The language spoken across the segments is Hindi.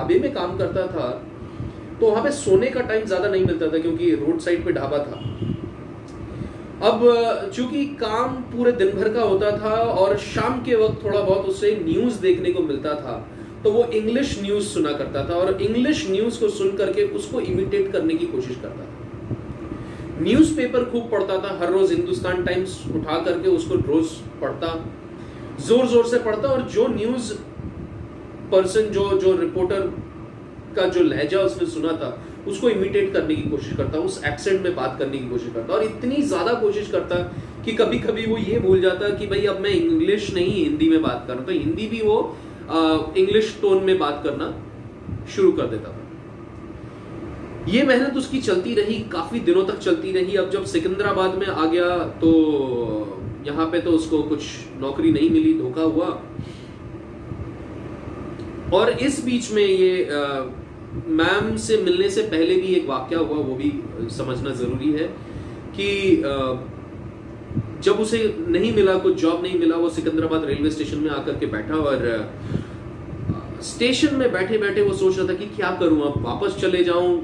ढाबे में काम करता था तो वहां पे सोने का टाइम ज्यादा नहीं मिलता था क्योंकि रोड साइड पे ढाबा था। अब चूंकि काम पूरे दिन भर का होता था और शाम के वक्त थोड़ा बहुत उसे न्यूज देखने को मिलता था, तो वो इंग्लिश न्यूज सुना करता था और इंग्लिश न्यूज को सुन करके उसको इमिटेट करने की कोशिश करता था। न्यूज़पेपर खूब पढ़ता था, हर रोज हिंदुस्तान टाइम्स उठा करके उसको रोज पढ़ता, जोर जोर से पढ़ता, और जो न्यूज पर्सन जो रिपोर्टर का जो लहजा उसने सुना था उसको इमिटेट करने की कोशिश करता, उस एक्सेंट में बात करने की कोशिश करता, और इतनी ज्यादा कोशिश करता कि कभी कभी वो ये भूल जाता कि भाई अब मैं इंग्लिश नहीं हिंदी में बात कर रहा हूं, तो हिंदी भी वो इंग्लिश टोन में बात करना शुरू कर देता था। ये मेहनत उसकी चलती रही, काफी दिनों तक चलती रही। अब जब सिकंदराबाद में आ गया तो यहाँ पे तो उसको कुछ नौकरी नहीं मिली, धोखा हुआ। और इस बीच में ये मैम से मिलने से पहले भी एक वाकया हुआ, वो भी समझना जरूरी है कि जब उसे नहीं मिला, कुछ जॉब नहीं मिला, वो सिकंदराबाद रेलवे स्टेशन में आकर के बैठा और स्टेशन में बैठे बैठे वो सोच रहा था कि क्या करूं, अब वापस चले जाऊं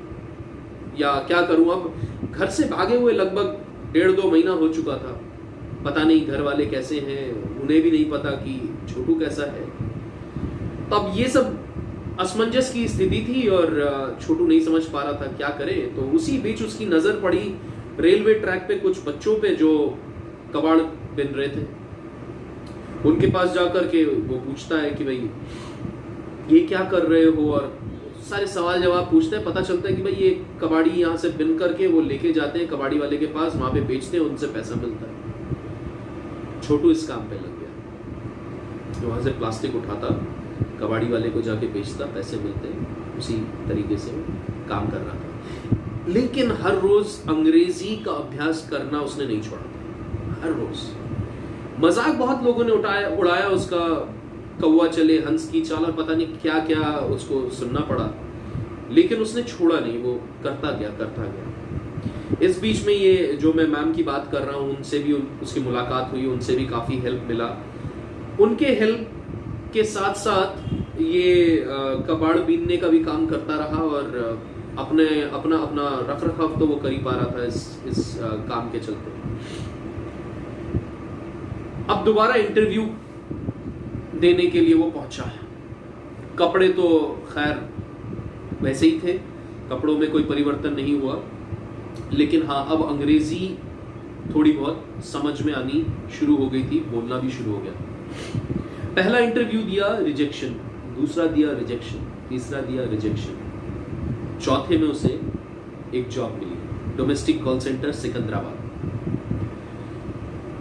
या क्या करूं। अब घर से भागे हुए लगभग 1.5-2 महीना हो चुका था, पता नहीं घर वाले कैसे हैं, उन्हें भी नहीं पता कि छोटू कैसा है। तो अब ये सब असमंजस की स्थिति थी और छोटू नहीं समझ पा रहा था क्या करे। तो उसी बीच उसकी नजर पड़ी रेलवे ट्रैक पे कुछ बच्चों पे जो कबाड़ बिन रहे थे। उनके पास जाकर के वो पूछता है कि भाई ये क्या कर रहे हो, और सारे सवाल जवाब पूछते हैं। पता चलता है कि भाई ये कबाड़ी यहाँ से बिन करके वो लेके जाते हैं कबाड़ी वाले के पास, वहां पे बेचते हैं, उनसे पैसा मिलता है। छोटू इस काम पे लग गया, वहां से प्लास्टिक उठाता, कबाड़ी वाले को जाके बेचता, पैसे मिलते, उसी तरीके से काम कर रहा था। लेकिन हर रोज अंग्रेजी का अभ्यास करना उसने नहीं छोड़ा। हर रोज मजाक बहुत लोगों ने उड़ाया उसका, कौवा चले हंस की चाल, और पता नहीं क्या क्या उसको सुनना पड़ा, लेकिन उसने छोड़ा नहीं, वो करता गया। इस बीच में ये जो मैं मैम की बात कर रहा हूँ, उनसे भी उसकी मुलाकात हुई, उनसे भी काफी हेल्प मिला। उनके हेल्प के साथ साथ ये कबाड़ बीनने का भी काम करता रहा और अपना रख रखाव तो वो कर ही पा रहा था इस काम के चलते। अब दोबारा इंटरव्यू देने के लिए वो पहुंचा है। कपड़े तो खैर वैसे ही थे, कपड़ों में कोई परिवर्तन नहीं हुआ, लेकिन हाँ अब अंग्रेजी थोड़ी बहुत समझ में आनी शुरू हो गई थी, बोलना भी शुरू हो गया। पहला इंटरव्यू दिया, रिजेक्शन, दूसरा दिया रिजेक्शन, तीसरा दिया रिजेक्शन, चौथे में उसे एक जॉब मिली, domestic call center Secunderabad.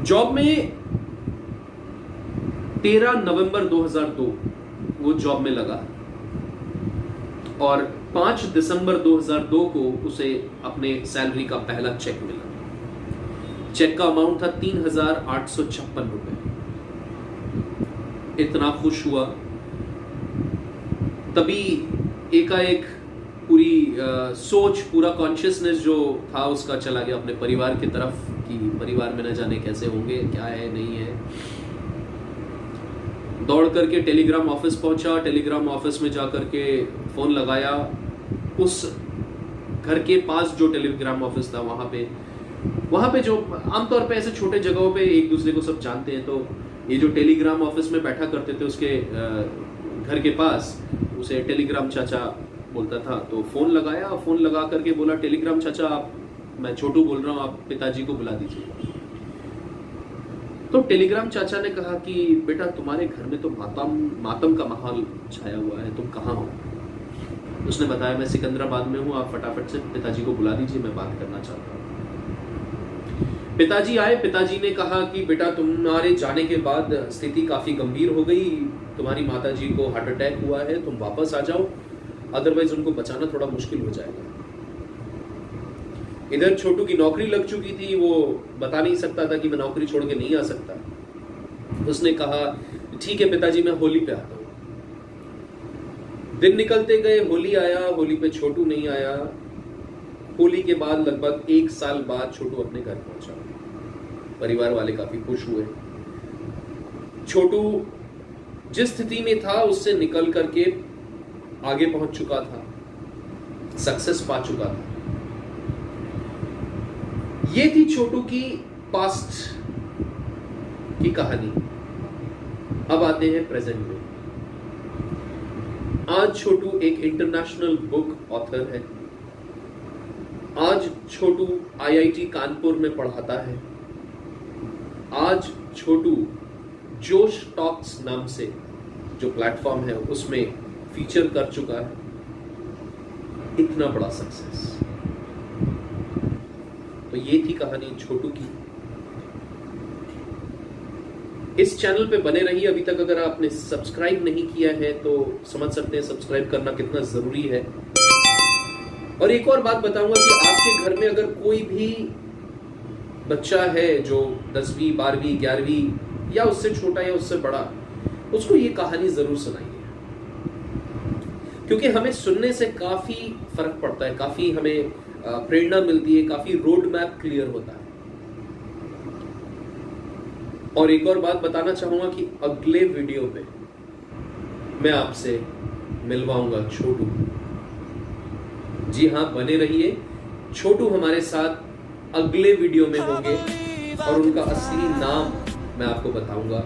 Job में 13 नवंबर 2002 वो जॉब में लगा और 5 दिसंबर 2002 को उसे अपने सैलरी का पहला चेक मिला। चेक का अमाउंट था 3,856 रुपए। इतना खुश हुआ, तभी एकाएक पूरी सोच, पूरा कॉन्शियसनेस जो था उसका चला गया अपने परिवार की तरफ कि परिवार में न जाने कैसे होंगे, क्या है नहीं है। दौड़ करके टेलीग्राम ऑफिस पहुंचा, टेलीग्राम ऑफिस में जाकर के फोन लगाया। उस घर के पास जो टेलीग्राम ऑफिस था वहां पे जो आमतौर पे ऐसे छोटे जगहों पे एक दूसरे को सब जानते हैं, तो ये जो टेलीग्राम ऑफिस में बैठा करते थे उसके घर के पास, उसे टेलीग्राम चाचा बोलता था। तो फोन लगाया, फोन लगा करके बोला, टेलीग्राम चाचा मैं छोटू बोल रहा हूँ, आप पिताजी को बुला दीजिए। तो टेलीग्राम चाचा ने कहा कि बेटा तुम्हारे घर में तो मातम का माहौल छाया हुआ है, तुम कहाँ हो? उसने बताया मैं सिकंदराबाद में हूँ, आप फटाफट से पिताजी को बुला दीजिए, मैं बात करना चाहता हूँ। पिताजी आए। पिताजी ने कहा कि बेटा तुम्हारे जाने के बाद स्थिति काफी गंभीर हो गई, तुम्हारी माताजी को हार्ट अटैक हुआ है, तुम वापस आ जाओ, अदरवाइज उनको बचाना थोड़ा मुश्किल हो जाएगा। इधर छोटू की नौकरी लग चुकी थी, वो बता नहीं सकता था कि मैं नौकरी छोड़ के नहीं आ सकता। उसने कहा ठीक है पिताजी, मैं होली पे आता हूँ। दिन निकलते गए, होली आया, होली पे छोटू नहीं आया। होली के बाद लगभग 1 साल बाद छोटू अपने घर पहुंचा। परिवार वाले काफी खुश हुए। छोटू जिस स्थिति में था उससे निकल करके आगे पहुंच चुका था, सक्सेस पा चुका था। ये थी छोटू की पास्ट की कहानी। अब आते हैं प्रेजेंट में। आज छोटू एक इंटरनेशनल बुक ऑथर है। आज छोटू आईआईटी कानपुर में पढ़ाता है। आज छोटू जोश टॉक्स नाम से जो प्लेटफॉर्म है उसमें फीचर कर चुका है। इतना बड़ा सक्सेस। तो ये थी कहानी छोटू की। इस चैनल पे बने रहिए। अभी तक अगर आपने सब्सक्राइब नहीं किया है तो समझ सकते हैं सब्सक्राइब करना कितना जरूरी है। और एक और बात बताऊंगा कि आपके घर में अगर कोई भी बच्चा है जो 10वीं 12वीं 11वीं या उससे छोटा या उससे बड़ा, उसको ये कहानी जरूर सुनाइए, क्योंकि हमें सुनने से काफी फर्क पड़ता है, काफी हमें प्रेरणा मिलती है, काफी रोड मैप क्लियर होता है। और एक और बात बताना चाहूंगा कि अगले वीडियो पे मैं आपसे मिलवाऊंगा छोटू। जी हां, बने रहिए। छोटू हमारे साथ अगले वीडियो में होंगे और उनका असली नाम मैं आपको बताऊंगा।